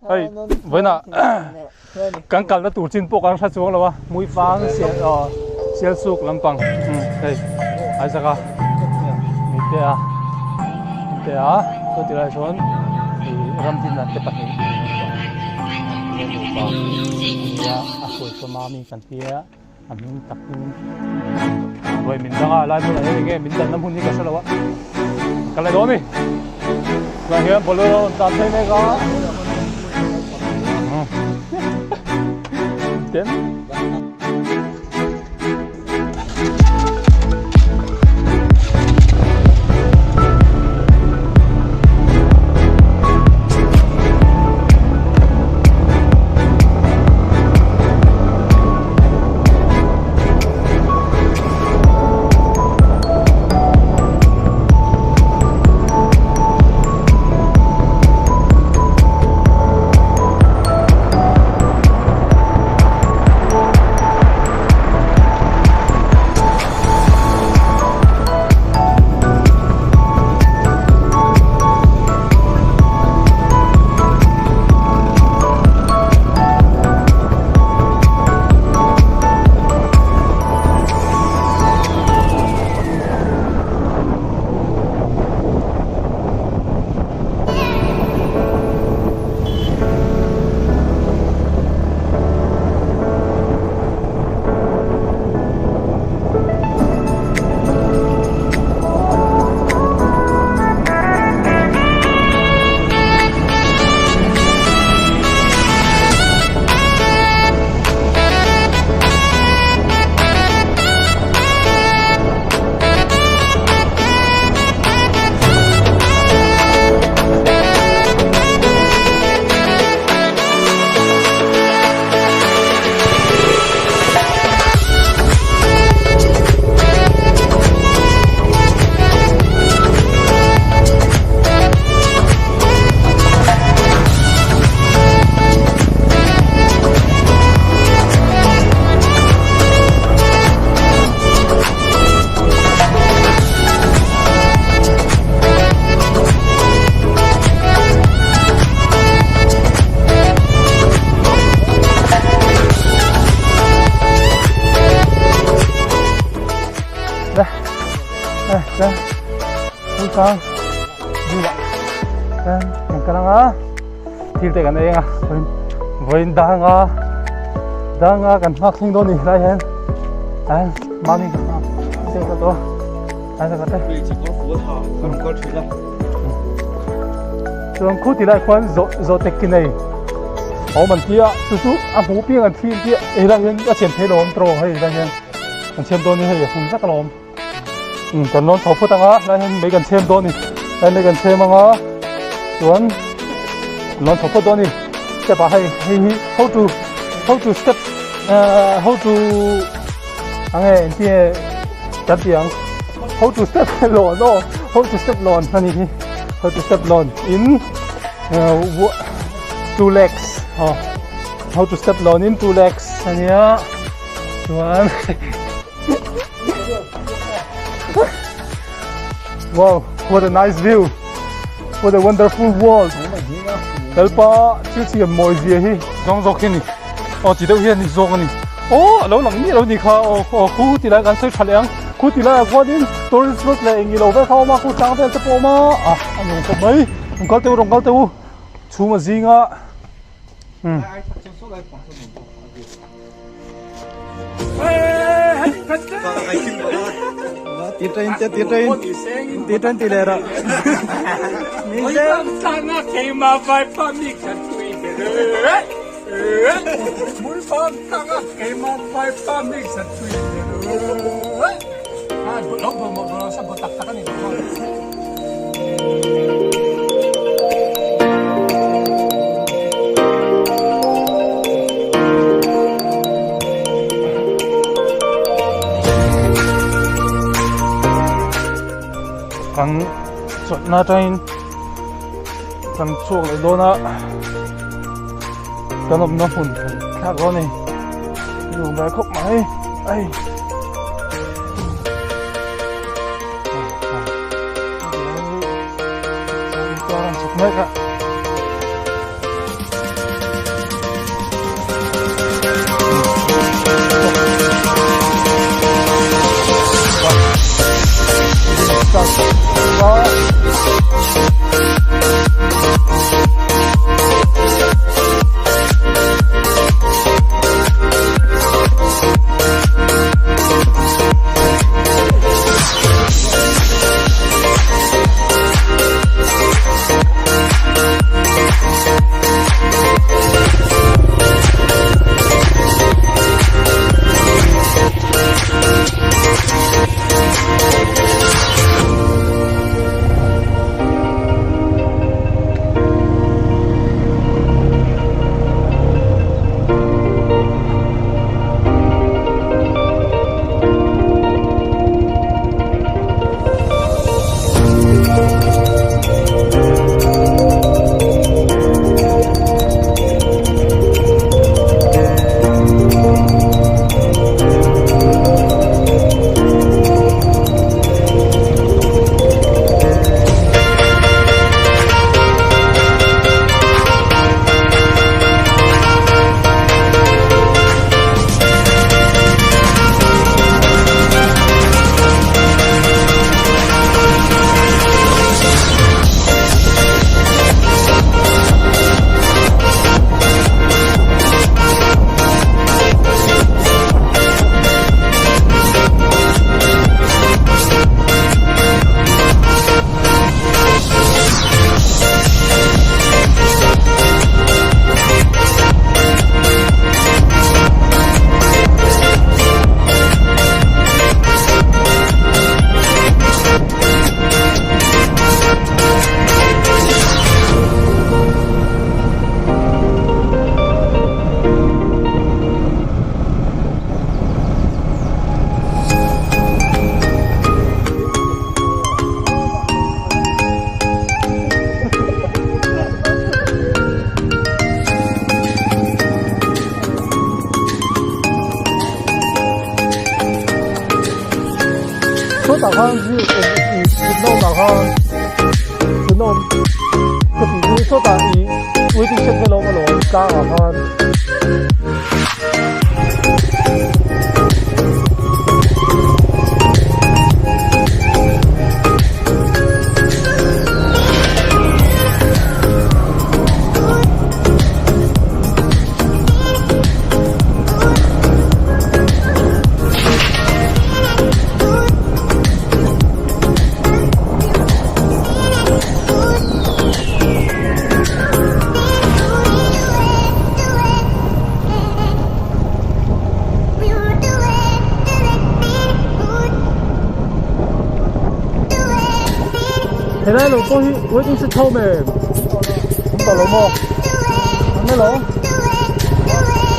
ơi với nè căng căng nó tủ chín bộ căng sát xuống là ba mũi vàng xiên sụp làm bằng đây ai sao cả 밑에 또 들어서 이 람진나 때밖에 ya aku itu mami kan dia amin takin boy minta nga lai mo na ge minta na muni ka salawa kala do mi la he bolo ta the ne ga ten đây ui sang đi lại đây mình cái nào thì cái này với đang cần học sinh đôi này đây hen đây mami cái đó đây là cái đây trường khu thì lại quan rồi tết cái này họ mình kia chú ăn hú piêng ăn phim kia ấy là những cái chuyện thế đó ông trò hay là những cái chuyện đôi này hay không rất là còn nó thấu phút tăng á, đây mấy cần xem đôi này, đây mấy cần xem mà ngó, chuẩn, nó thấu phút đôi này, cái bà hay how to step, how to, anh ấy thì chặt tiếng, how to step lon, no, how to step lon, này thì, how to step lon in two legs, how to step lon in two legs, này nhá, chuẩn. Wow, what a nice view. What a wonderful world. Helpa, chỉ mồi gì hi, rong rong cái này. Chỉ đâu hiện rong cái này. Lâu lắm lâu nhỉ kha. Khu thì lại gan chơi chặt leng. Khu thì lại qua đến tourist bus này, nghỉ lâu về sau mà khu trang về tập mà. Anh dùng tập mấy? Rong gal teu. Chú mà gì ngã. Tiết trên tỷ lệ đó. Mình sẽ sang cái mà phải phân biệt cái chuyện đấy. Muốn phân sang cái mà phải phân biệt cái chuyện đấy. Nó sắp tắt cái này. Kan chốt na train kan chuộc lại đó na kan om na hun khác đó này dùng bài khóc máy ai cho làm chụp mấy cả chết thế lỗ mà lỗ cao ở hơn thế này lỗ tôi với cũng sẽ thâu mềm không tỏ lỗ mò ăn mấy lỗ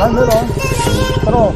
ăn mấy lỗ cái đồ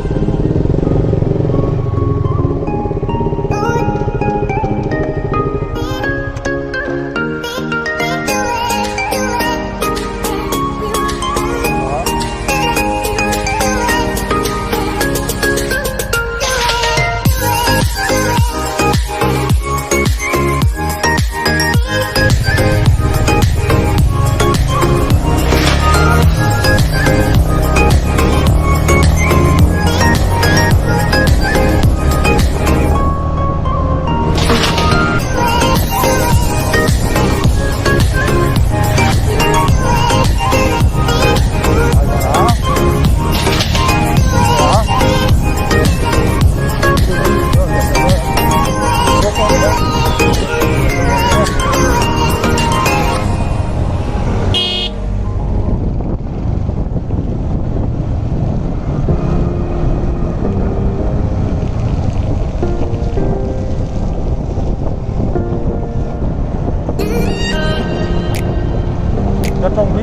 rất trong vị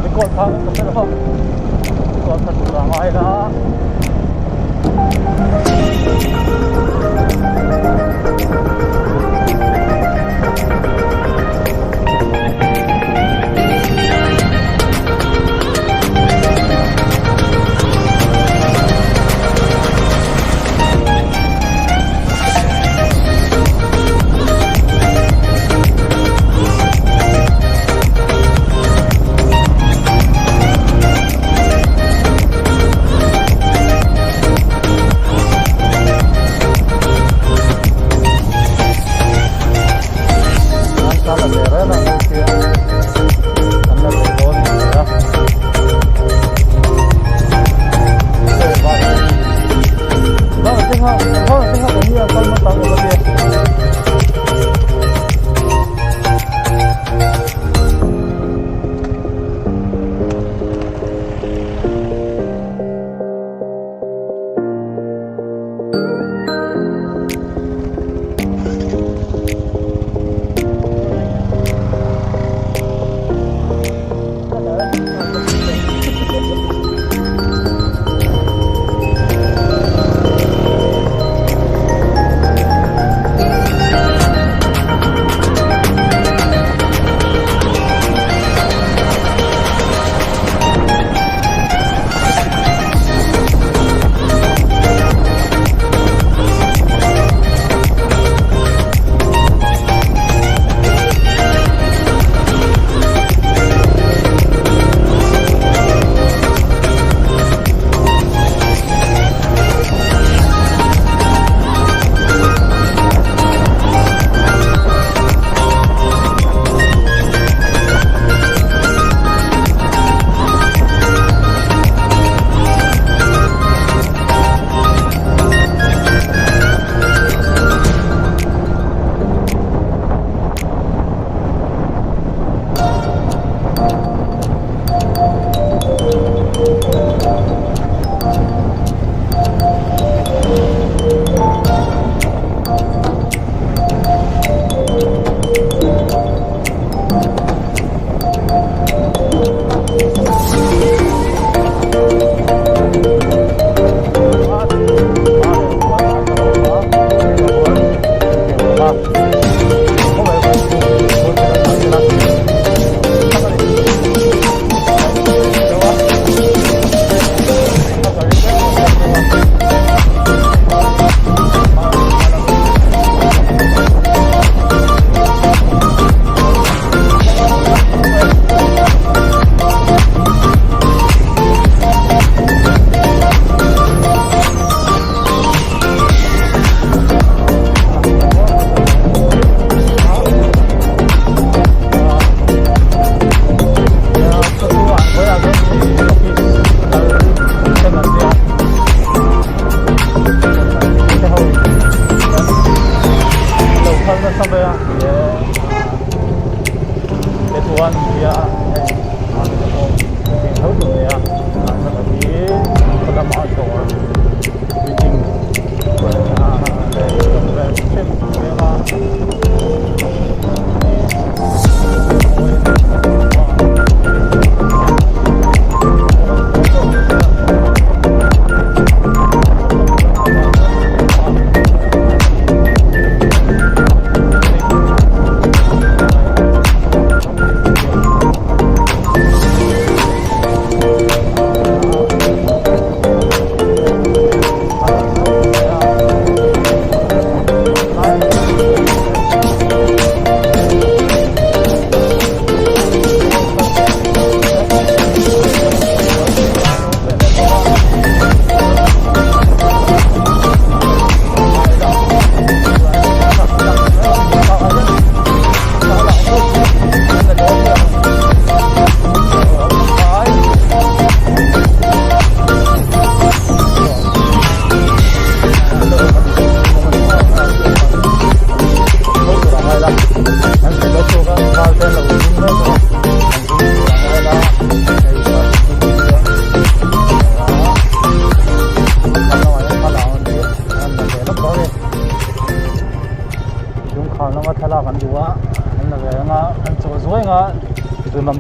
cái cột thang không biết không cột thật là ngoài đó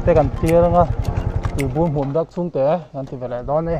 te kan tia nga ti bum hum dak sung te kan ti vele don e